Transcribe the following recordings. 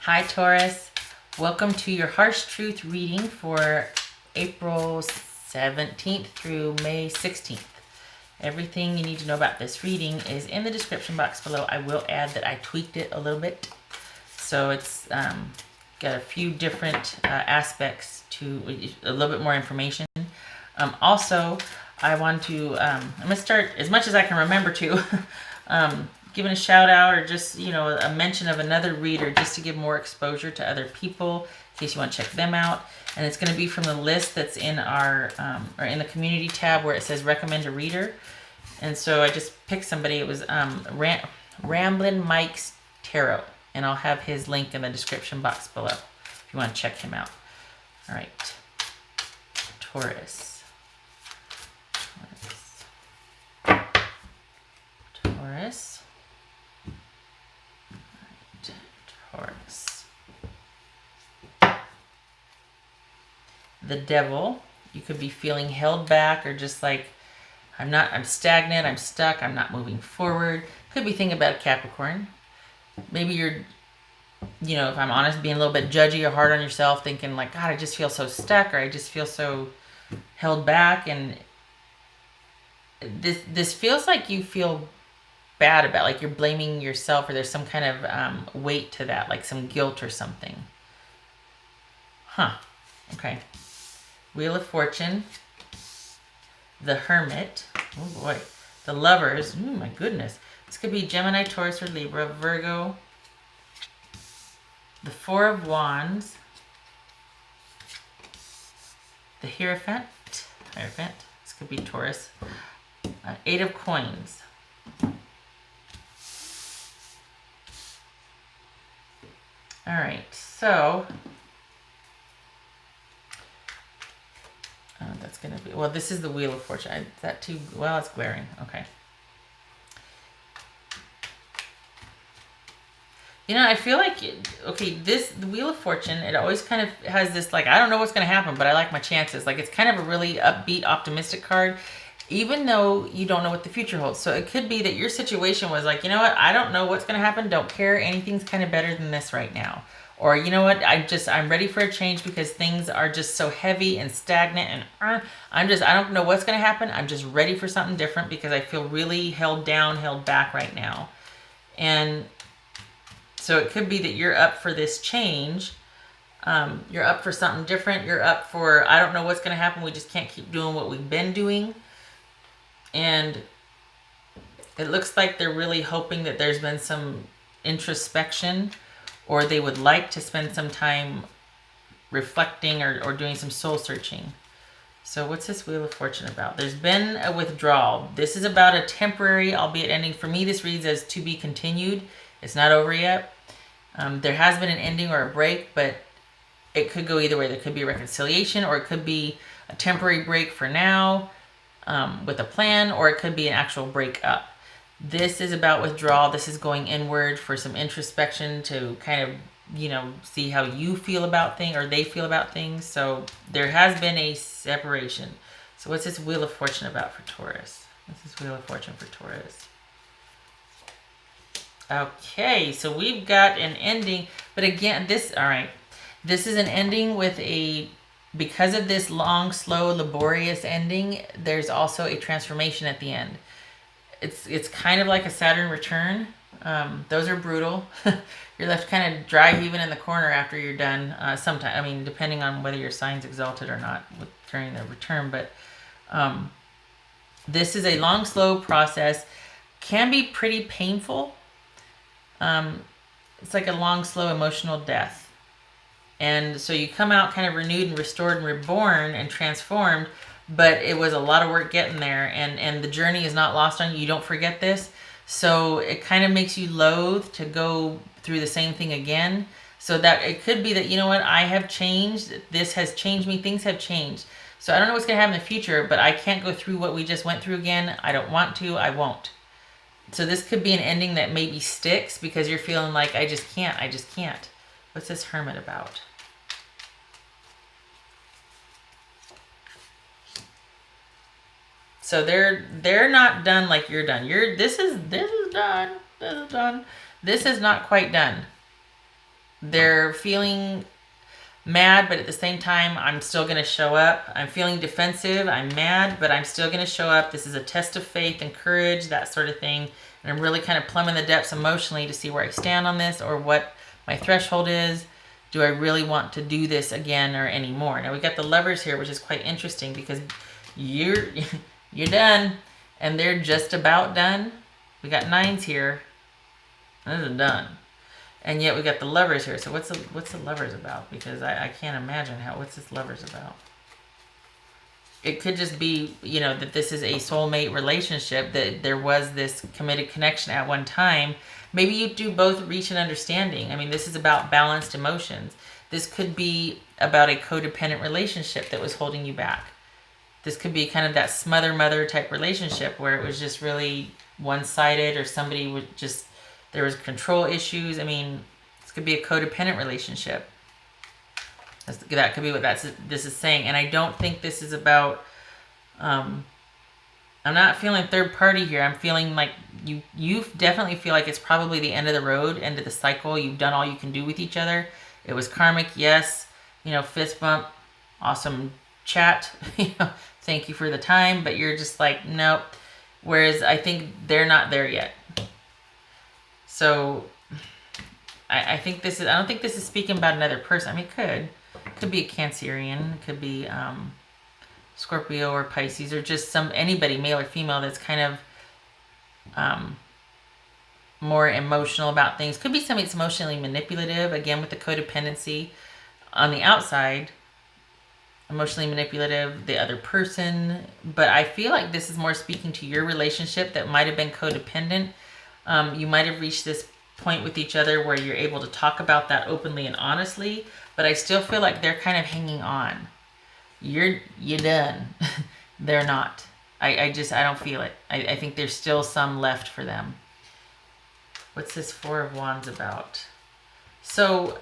Hi Taurus, welcome to your Harsh Truth reading for April 17th through May 16th. Everything you need to know about this reading is in the description box below. I will add that I tweaked it a little bit, so it's got a few different aspects to a little bit more information. Also, I want to, I'm going to start as much as I can remember to, giving a shout out or just, a mention of another reader just to give more exposure to other people in case you want to check them out. And it's going to be from the list that's in our, or in the community tab where it says recommend a reader. And so I just picked somebody. It was Ramblin' Mike's Tarot. And I'll have his link in the description box below if you want to check him out. All right. Taurus. Taurus. Taurus. The Devil. You could be feeling held back or just like, I'm stagnant, I'm stuck, I'm not moving forward. Could be thinking about a Capricorn. Maybe you're, if I'm honest, being a little bit judgy or hard on yourself, thinking like, God, I just feel so stuck, or I just feel so held back. And this feels like you feel bad about, like you're blaming yourself, or there's some kind of weight to that, like some guilt or something. Okay. Wheel of Fortune. The Hermit. Oh boy. The Lovers. Oh my goodness. This could be Gemini, Taurus, or Libra. Virgo. The Four of Wands. The Hierophant. This could be Taurus. Eight of Coins. All right, so that's going to be, well, this is the Wheel of Fortune. Is that too, well, it's glaring. Okay. I feel like, okay, the Wheel of Fortune, it always kind of has this, like, I don't know what's going to happen, but I like my chances. Like, it's kind of a really upbeat, optimistic card, even though you don't know what the future holds. So it could be that your situation was like, you know what, I don't know what's going to happen, don't care, anything's kind of better than this right now. Or, you know what, I'm ready for a change because things are just so heavy and stagnant, and I don't know what's going to happen. I'm just ready for something different because I feel really held down, held back right now. And so it could be that you're up for this change. You're up for something different. You're up for, I don't know what's going to happen. We just can't keep doing what we've been doing. And it looks like they're really hoping that there's been some introspection, or they would like to spend some time reflecting or doing some soul searching. So what's this Wheel of Fortune about? There's been a withdrawal. This is about a temporary, albeit ending. For me, this reads as to be continued. It's not over yet. There has been an ending or a break, but it could go either way. There could be a reconciliation, or it could be a temporary break for now with a plan, or it could be an actual breakup. This is about withdrawal. This is going inward for some introspection to kind of, see how you feel about things, or they feel about things. So there has been a separation. So what's this Wheel of Fortune about for Taurus? What's this Wheel of Fortune for Taurus? Okay, so we've got an ending, but again, all right, this is an ending with because of this long, slow, laborious ending, there's also a transformation at the end. It's kind of like a Saturn return. Those are brutal. You're left kind of dry heaving in the corner after you're done. Sometimes, depending on whether your sign's exalted or not during the return, but this is a long, slow process. Can be pretty painful. It's like a long, slow emotional death. And so you come out kind of renewed and restored and reborn and transformed, but it was a lot of work getting there, and the journey is not lost on you. You don't forget this. So it kind of makes you loath to go through the same thing again. So that it could be that, you know what, I have changed. This has changed me. Things have changed. So I don't know what's going to happen in the future, but I can't go through what we just went through again. I don't want to. I won't. So this could be an ending that maybe sticks because you're feeling like, I just can't. What's this Hermit about? So they're not done like you're done. This is done. This is not quite done. They're feeling mad, but at the same time, I'm still going to show up. I'm feeling defensive. I'm mad, but I'm still going to show up. This is a test of faith and courage, that sort of thing. And I'm really kind of plumbing the depths emotionally to see where I stand on this or what my threshold is. Do I really want to do this again or anymore? Now we got the Lovers here, which is quite interesting because you're you're done and they're just about done. We got 9s here. This is done. And yet we got the Lovers here. So what's the Lovers about? Because I can't imagine what's this Lovers about? It could just be, you know, that this is a soulmate relationship, that there was this committed connection at one time. Maybe you do both reach an understanding. I mean, this is about balanced emotions. This could be about a codependent relationship that was holding you back. This could be kind of that smother mother type relationship where it was just really one-sided, or somebody would just, there was control issues. I mean, this could be a codependent relationship. That could be what this is saying. And I don't think this is about, I'm not feeling third party here. I'm feeling like you definitely feel like it's probably the end of the road, end of the cycle. You've done all you can do with each other. It was karmic, yes. You know, fist bump, awesome chat. You know, thank you for the time. But you're just like, nope. Whereas I think they're not there yet. So I think this is, I don't think this is speaking about another person. I mean, it could be a Cancerian, it could be Scorpio or Pisces, or just anybody, male or female, that's kind of more emotional about things. Could be somebody that's emotionally manipulative, again with the codependency on the outside, emotionally manipulative, the other person. But I feel like this is more speaking to your relationship that might have been codependent. You might have reached this point with each other where you're able to talk about that openly and honestly, but I still feel like they're kind of hanging on. You're done. They're not. I don't feel it. I think there's still some left for them. What's this Four of Wands about? So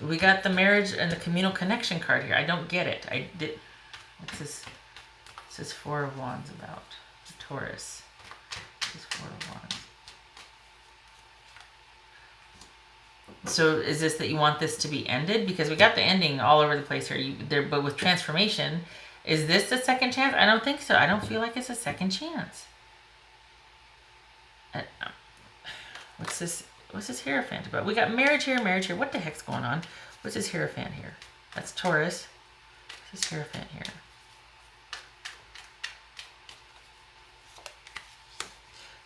we got the marriage and the communal connection card here. I don't get it. What's this? What's this Four of Wands about? Taurus. What's this Four of Wands? So is this that you want this to be ended? Because we got the ending all over the place here. But with transformation, is this the second chance? I don't think so. I don't feel like it's a second chance. What's this? What's this Hierophant about? We got marriage here, marriage here. What the heck's going on? What's this Hierophant here? That's Taurus. What's this Hierophant here?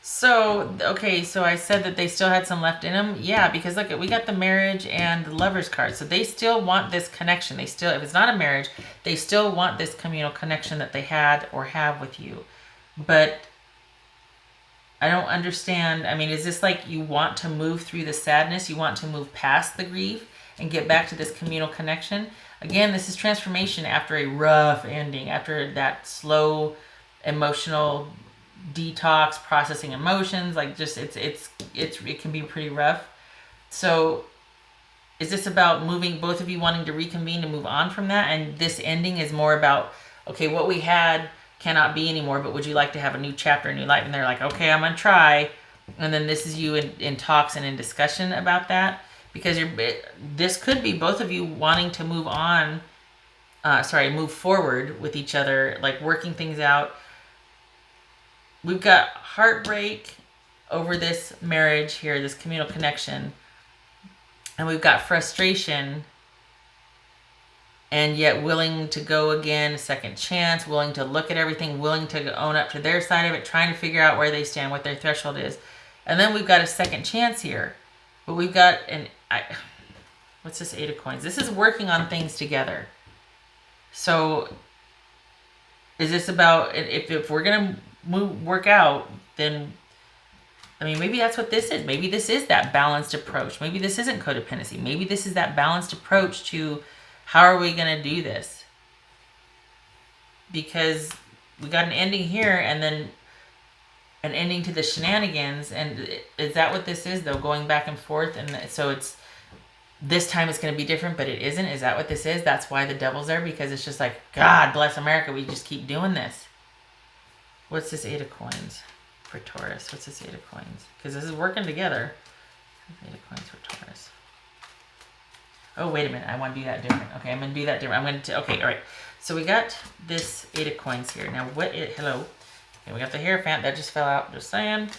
So, okay, so I said that they still had some left in them. Yeah, because look, we got the marriage and the Lovers card. So they still want this connection. They still, if it's not a marriage, they still want this communal connection that they had or have with you. But I don't understand. I mean, is this like you want to move through the sadness? You want to move past the grief and get back to this communal connection? Again, this is transformation after a rough ending, after that slow emotional detox, processing emotions, like just it can be pretty rough. So is this about moving, both of you wanting to reconvene to move on from that, and this ending is more about, okay, what we had cannot be anymore, but would you like to have a new chapter, a new life? And they're like, okay, I'm gonna try. And then this is you in talks and in discussion about that, because this could be both of you wanting to move on, move forward with each other, like working things out. We've got heartbreak over this marriage here, this communal connection. And we've got frustration, and yet willing to go again, a second chance, willing to look at everything, willing to own up to their side of it, trying to figure out where they stand, what their threshold is. And then we've got a second chance here. But we've got what's this Eight of Coins? This is working on things together. So is this about, if we're going to work out, then I mean, maybe that's what this is. Maybe this is that balanced approach. Maybe this isn't codependency. Maybe this is that balanced approach to how are we going to do this? Because we got an ending here and then an ending to the shenanigans. And is that what this is, though? Going back and forth. And so it's, this time it's going to be different, but it isn't. Is that what this is? That's why the devil's there, because it's just like, God bless America. We just keep doing this. What's this Eight of Coins for Taurus? What's this Eight of Coins? Because this is working together. Eight of Coins for Taurus. Oh, wait a minute. I want to do that different. Okay, I'm going to do that different. I'm going to, okay, all right. So we got this 8 of coins here. Now, hello. Okay, we got the Hierophant. That just fell out. Just saying.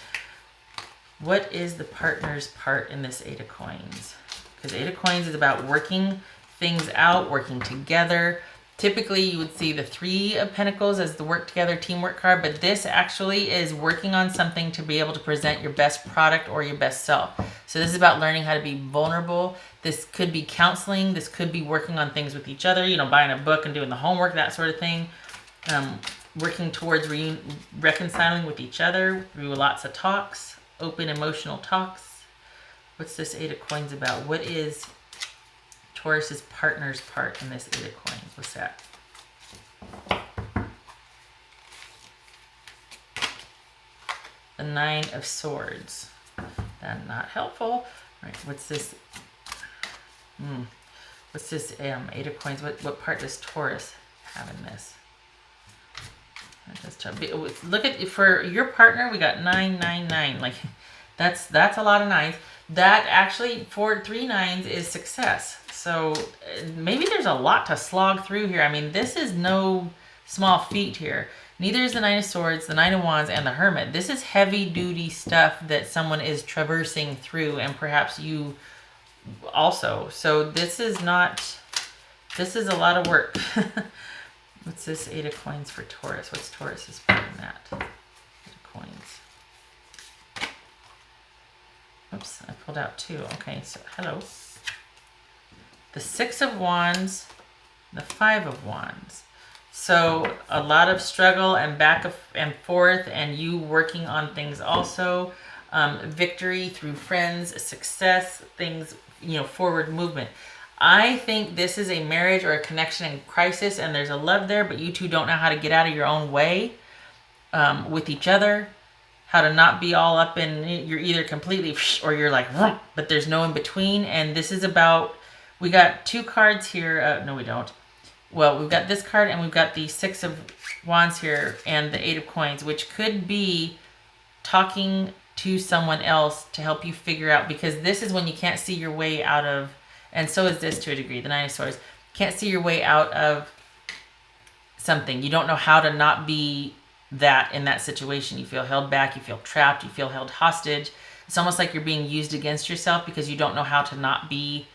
What is the partner's part in this 8 of coins? Because 8 of coins is about working things out, working together. Typically, you would see the 3 of Pentacles as the work together teamwork card, but this actually is working on something to be able to present your best product or your best self. So this is about learning how to be vulnerable. This could be counseling. This could be working on things with each other, you know, buying a book and doing the homework, that sort of thing. Working towards reconciling with each other through lots of talks, open emotional talks. What's this 8 of coins about? What is Taurus's partner's part in this 8 of coins? What's that? The 9 of swords. That's not helpful. All right, what's this? What's this 8 of coins? What part does Taurus have in this? Look at, for your partner, we got 999. Like, that's a lot of 9s. That actually, for 3 9s is success. So maybe there's a lot to slog through here. I mean, this is no small feat here. Neither is the 9 of swords, the 9 of wands, and the hermit. This is heavy duty stuff that someone is traversing through, and perhaps you also. So this is a lot of work. What's this 8 of coins for Taurus? What's Taurus's part in that? 8 of coins. Oops, I pulled out 2. Okay, so hello. The 6 of wands, the 5 of wands. So a lot of struggle and back and forth, and you working on things also. Victory through friends, success, things, you know, forward movement. I think this is a marriage or a connection in crisis, and there's a love there, but you two don't know how to get out of your own way with each other, how to not be all up in, you're either completely or you're like, but there's no in between. And this is about, we got 2 cards here. No, we don't. Well, we've got this card and we've got the 6 of wands here and the 8 of coins, which could be talking to someone else to help you figure out, because this is when you can't see your way out of, and so is this to a degree, the 9 of swords. Can't see your way out of something. You don't know how to not be that in that situation. You feel held back. You feel trapped. You feel held hostage. It's almost like you're being used against yourself because you don't know how to not be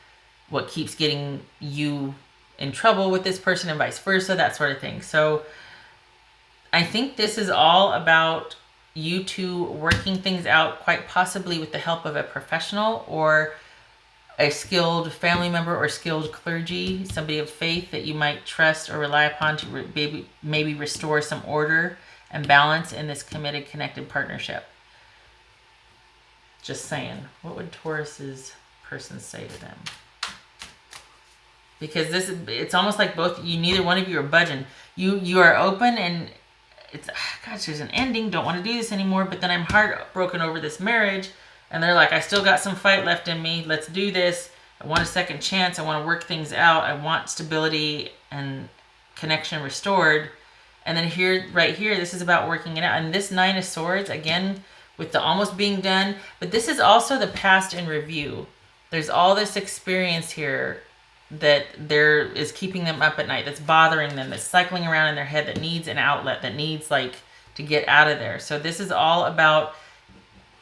what keeps getting you in trouble with this person and vice versa, that sort of thing. So I think this is all about you two working things out, quite possibly with the help of a professional or a skilled family member or skilled clergy, somebody of faith that you might trust or rely upon to maybe restore some order and balance in this committed, connected partnership. Just saying. What would Taurus's person say to them? Because it's almost like neither one of you are budging. You are open, and it's, gosh, there's an ending. Don't want to do this anymore. But then I'm heartbroken over this marriage. And they're like, I still got some fight left in me. Let's do this. I want a second chance. I want to work things out. I want stability and connection restored. And then right here, this is about working it out. And this 9 of swords, again, with the almost being done. But this is also the past in review. There's all this experience here that there is keeping them up at night, that's bothering them, that's cycling around in their head, that needs an outlet, that needs to get out of there. So this is all about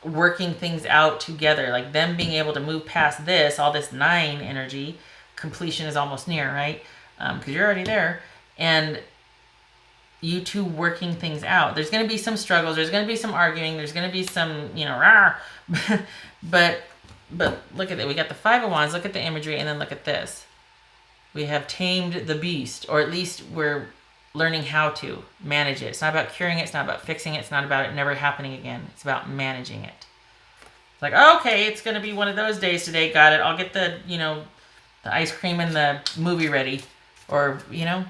working things out together, like them being able to move past this, all this 9 energy. Completion is almost near, right? Because you're already there. And you two working things out. There's going to be some struggles. There's going to be some arguing. There's going to be some, rah. but look at it. We got the 5 of wands. Look at the imagery, and then look at this. We have tamed the beast, or at least we're learning how to manage it. It's not about curing it. It's not about fixing it. It's not about it never happening again. It's about managing it. It's like, okay, it's going to be one of those days today. Got it. I'll get the, the ice cream and the movie ready. Or, All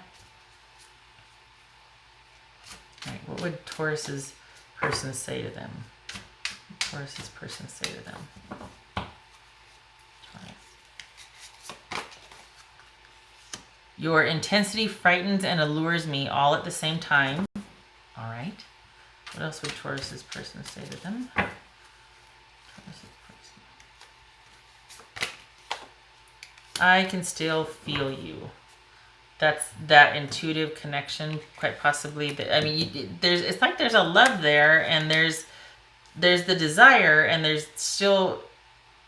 right, what would Taurus's person say to them? Taurus's person say to them? Your intensity frightens and allures me all at the same time. All right. What else would Taurus's person say to them? Taurus's person. I can still feel you. That's that intuitive connection, quite possibly. I mean, it's like there's a love there, and there's the desire, and there's still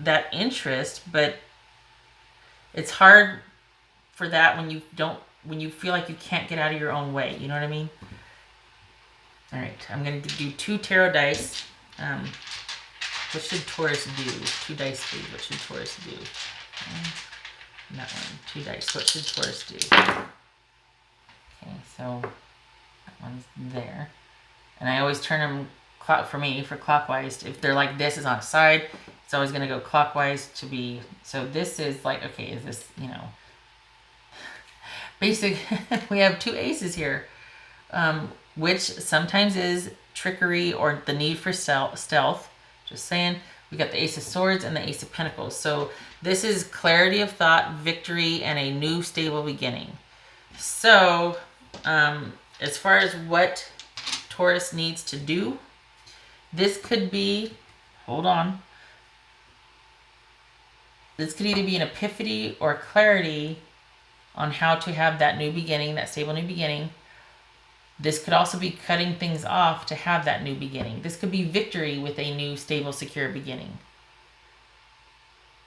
that interest, but it's hard for that when you feel like you can't get out of your own way. You know what I mean? All right, I'm going to do 2 tarot dice. What should Taurus do? 2 dice, please. What should Taurus do? And that one, 2 dice. What should Taurus do? Okay, so that one's there. And I always turn them, for clockwise. If they're like this is on a side, it's always going to go clockwise to be. So this is like, okay, is this, basic. We have 2 aces here, which sometimes is trickery or the need for stealth. Just saying. We got the Ace of Swords and the Ace of Pentacles. So this is clarity of thought, victory, and a new stable beginning. So as far as what Taurus needs to do, this could be, hold on. This could either be an epiphany or clarity on how to have that new beginning, that stable new beginning. This could also be cutting things off to have that new beginning. This could be victory with a new, stable, secure beginning.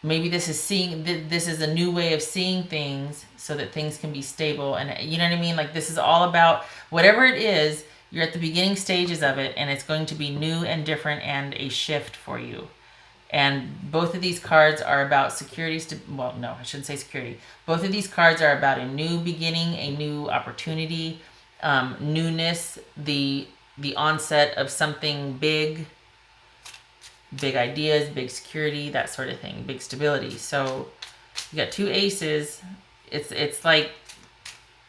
Maybe this is a new way of seeing things so that things can be stable. And you know what I mean? Like this is all about whatever it is, you're at the beginning stages of it, and it's going to be new and different and a shift for you. And both of these cards are about security. Well, no, I shouldn't say security. Both of these cards are about a new beginning, a new opportunity, newness, the onset of something big ideas, big security, that sort of thing, big stability. So you got 2 aces. It's like,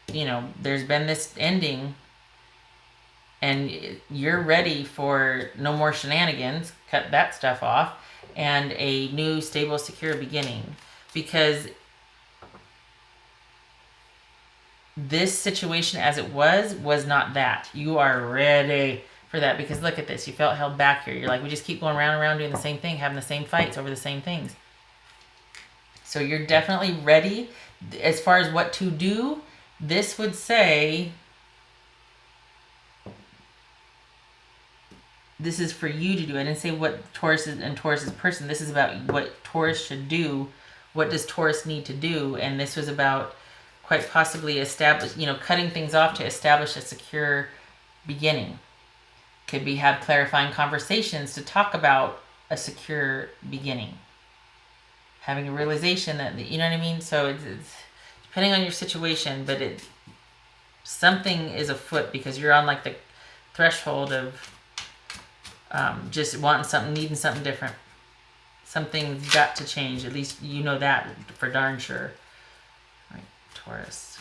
there's been this ending, and you're ready for no more shenanigans. Cut that stuff off, and a new, stable, secure beginning, because this situation as it was not that. You are ready for that, because look at this. You felt held back here. You're like, we just keep going round and round doing the same thing, having the same fights over the same things. So you're definitely ready. As far as what to do, this would say, this is for you to do. I didn't say what Taurus is and Taurus's person. This is about what Taurus should do. What does Taurus need to do? And this was about quite possibly cutting things off to establish a secure beginning. Could be have clarifying conversations to talk about a secure beginning. Having a realization that, you know what I mean? So it's depending on your situation, but something is afoot, because you're on like the threshold of just wanting something, needing something different. Something's got to change. At least you know that for darn sure. All right, Taurus.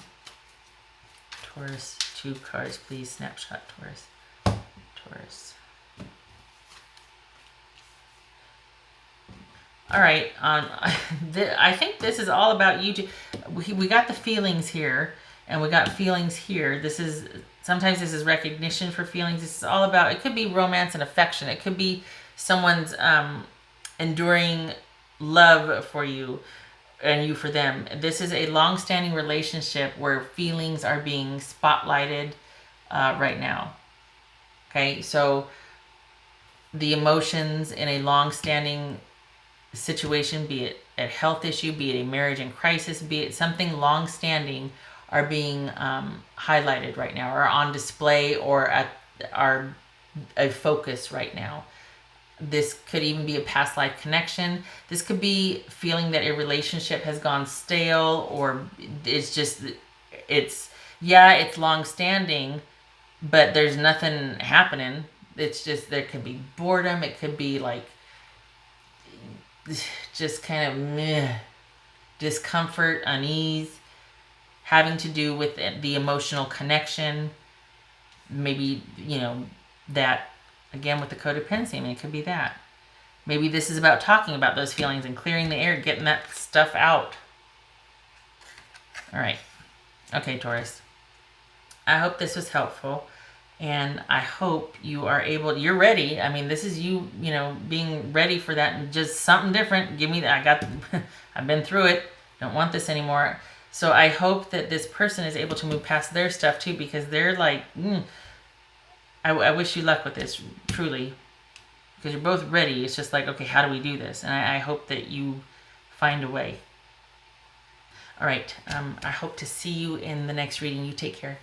Taurus, 2 cards, please. Snapshot, Taurus. Taurus. All right, I think this is all about you. We got the feelings here, and we got feelings here. Sometimes this is recognition for feelings. This is all about, it could be romance and affection. It could be someone's enduring love for you and you for them. This is a long-standing relationship where feelings are being spotlighted right now. Okay, so the emotions in a long-standing situation, be it a health issue, be it a marriage in crisis, be it something long-standing, are being highlighted right now, or on display, or are a focus right now. This could even be a past life connection. This could be feeling that a relationship has gone stale, or it's long-standing, but there's nothing happening. It's just, there could be boredom. It could be like just kind of meh, discomfort, unease, having to do with the emotional connection. Maybe, that, again, with the codependency, I mean, it could be that. Maybe this is about talking about those feelings and clearing the air, getting that stuff out. All right. Okay, Taurus. I hope this was helpful. And I hope you are you're ready. I mean, this is you, being ready for that, and just something different. Give me that. I've been through it. don't want this anymore. So I hope that this person is able to move past their stuff too, because they're like, I wish you luck with this, truly. Because you're both ready. It's just like, okay, how do we do this? And I hope that you find a way. All right. I hope to see you in the next reading. You take care.